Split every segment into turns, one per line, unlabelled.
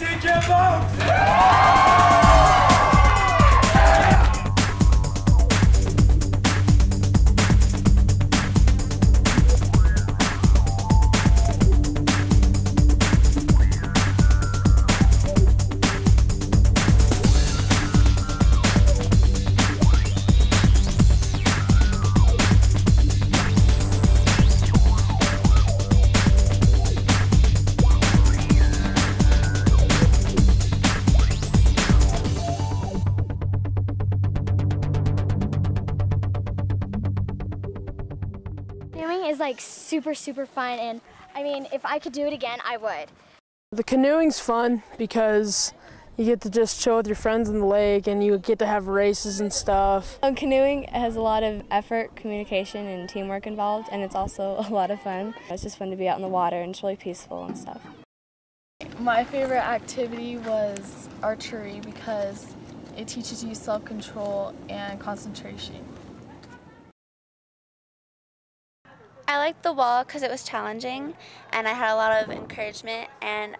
YMCA Camp Oaks!
Canoeing is like super fun, and I mean, if I could do it again, I would.
The canoeing's fun because you get to just chill with your friends in the lake and you get to have races and stuff.
Canoeing has a lot of effort, communication, and teamwork involved, and it's also a lot of fun. It's just fun to be out in the water, and it's really peaceful and stuff.
My favorite activity was archery because it teaches you self-control and concentration.
I liked the wall because it was challenging and I had a lot of encouragement and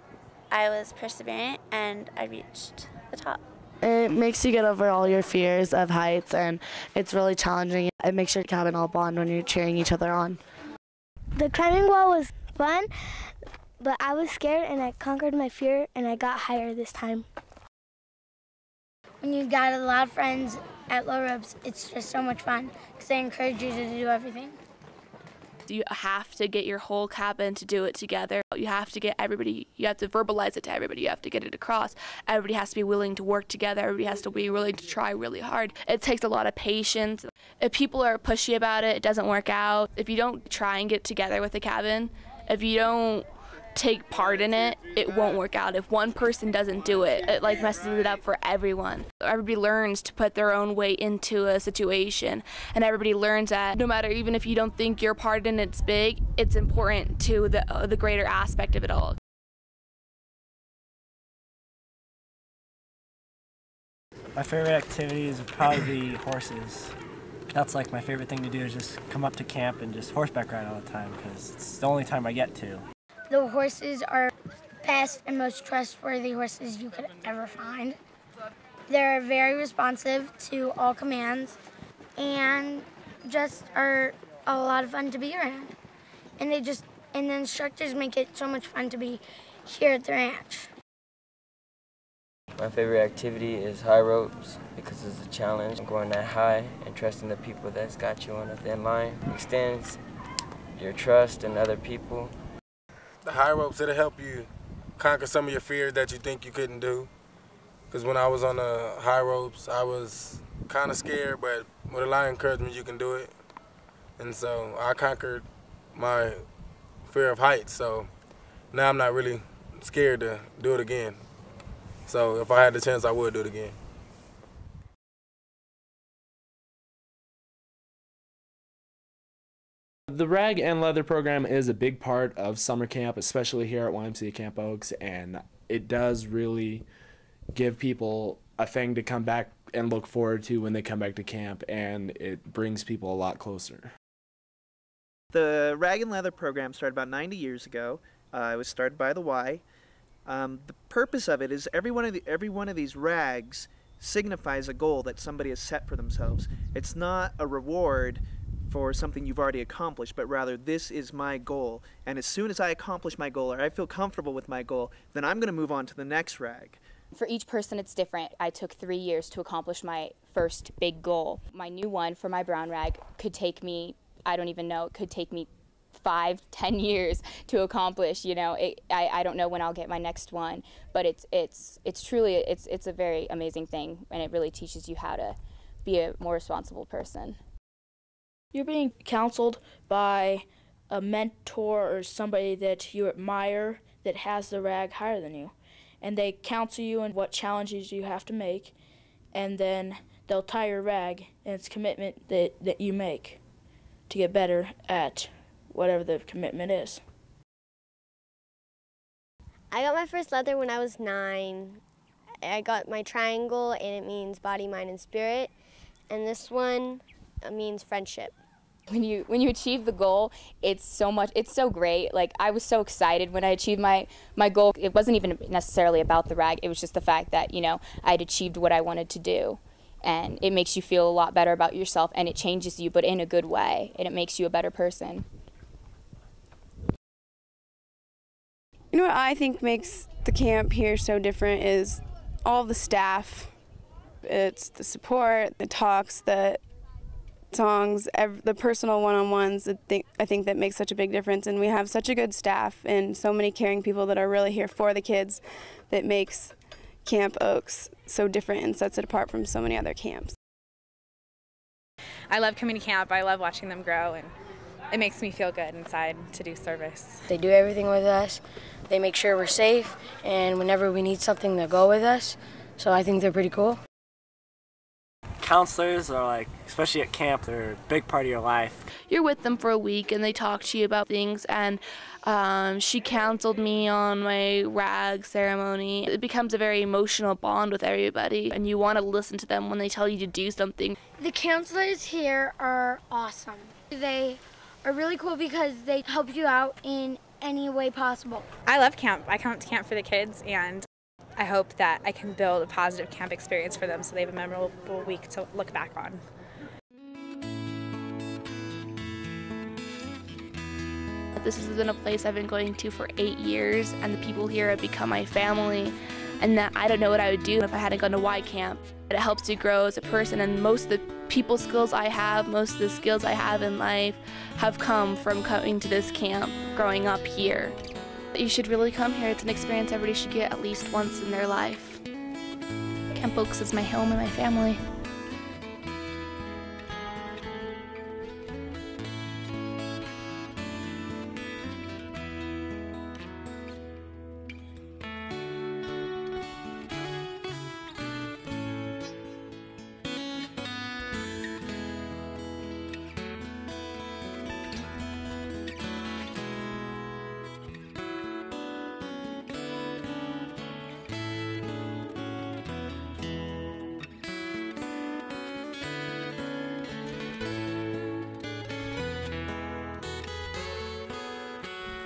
I was perseverant and I reached the top.
It makes you get over all your fears of heights and it's really challenging. It makes your cabin all bond when you're cheering each other on.
The climbing wall was fun, but I was scared and I conquered my fear and I got higher this time. When you got a lot of friends at low ropes, it's just so much fun because they encourage you to do everything.
You have to get your whole cabin to do it together. You have to get everybody, you have to verbalize it to everybody, you have to get it across. Everybody has to be willing to work together, everybody has to be willing to try really hard. It takes a lot of patience. If people are pushy about it, it doesn't work out. If you don't try and get together with the cabin, if you don't take part in it, it won't work out. If one person doesn't do it, it like messes it up for everyone. Everybody learns to put their own weight into a situation, and everybody learns that no matter, even if you don't think your part in it's big, it's important to the greater aspect of it all.
My favorite activities would probably be horses. That's like my favorite thing to do, is just come up to camp and just horseback ride all the time because it's the only time I get to.
The horses are best and most trustworthy horses you could ever find. They're very responsive to all commands and just are a lot of fun to be around. And the instructors make it so much fun to be here at the ranch.
My favorite activity is high ropes because it's a challenge. Going that high and trusting the people that's got you on a thin line extends your trust in other people.
The high ropes, it'll help you conquer some of your fears that you think you couldn't do. Because when I was on the high ropes, I was kind of scared, but with a lot of encouragement, you can do it. And so I conquered my fear of heights, so now I'm not really scared to do it again. So if I had the chance, I would do it again.
The Rag and Leather program is a big part of summer camp, especially here at YMCA Camp Oaks, and it does really give people a thing to come back and look forward to when they come back to camp, and it brings people a lot closer.
The Rag and Leather program started about 90 years ago. It was started by the Y. The purpose of it is every one of these rags signifies a goal that somebody has set for themselves. It's not a reward for something you've already accomplished, but rather this is my goal, and as soon as I accomplish my goal or I feel comfortable with my goal, then I'm going to move on to the next rag.
For each person it's different. I took 3 years to accomplish my first big goal. My new one for my brown rag could take me, I don't even know, it could take me 5-10 years to accomplish. You know, I don't know when I'll get my next one, but it's truly it's a very amazing thing, and it really teaches you how to be a more responsible person.
You're being counseled by a mentor or somebody that you admire that has the rag higher than you. And they counsel you on what challenges you have to make, and then they'll tie your rag, and it's commitment that you make to get better at whatever the commitment is.
I got my first leather when I was 9. I got my triangle, and it means body, mind, and spirit. And this one means friendship.
When you achieve the goal, it's so great. Like, I was so excited when I achieved my goal. It wasn't even necessarily about the rag. It was just the fact that, you know, I'd achieved what I wanted to do. And it makes you feel a lot better about yourself, and it changes you, but in a good way, and it makes you a better person.
You know what I think makes the camp here so different is all the staff. It's the support, the talks, the songs, the personal one-on-ones. I think that makes such a big difference, and we have such a good staff and so many caring people that are really here for the kids that makes Camp Oaks so different and sets it apart from so many other camps.
I love coming to camp. I love watching them grow, and it makes me feel good inside to do service.
They do everything with us. They make sure we're safe, and whenever we need something, they'll go with us. So I think they're pretty cool.
Counselors are like, especially at camp, they're a big part of your life.
You're with them for a week and they talk to you about things, and she counseled me on my rag ceremony. It becomes a very emotional bond with everybody, and you want to listen to them when they tell you to do something.
The counselors here are awesome. They are really cool because they help you out in any way possible.
I love camp. I come to camp for the kids, and I hope that I can build a positive camp experience for them so they have a memorable week to look back on.
This has been a place I've been going to for 8 years, and the people here have become my family, and that I don't know what I would do if I hadn't gone to Y Camp. It helps you grow as a person, and most of the people skills I have, most of the skills I have in life have come from coming to this camp, growing up here. You should really come here. It's an experience everybody should get at least once in their life. Camp Oaks is my home and my family.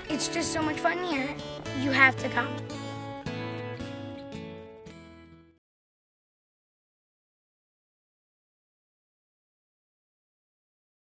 It's just so much fun here. You have to come.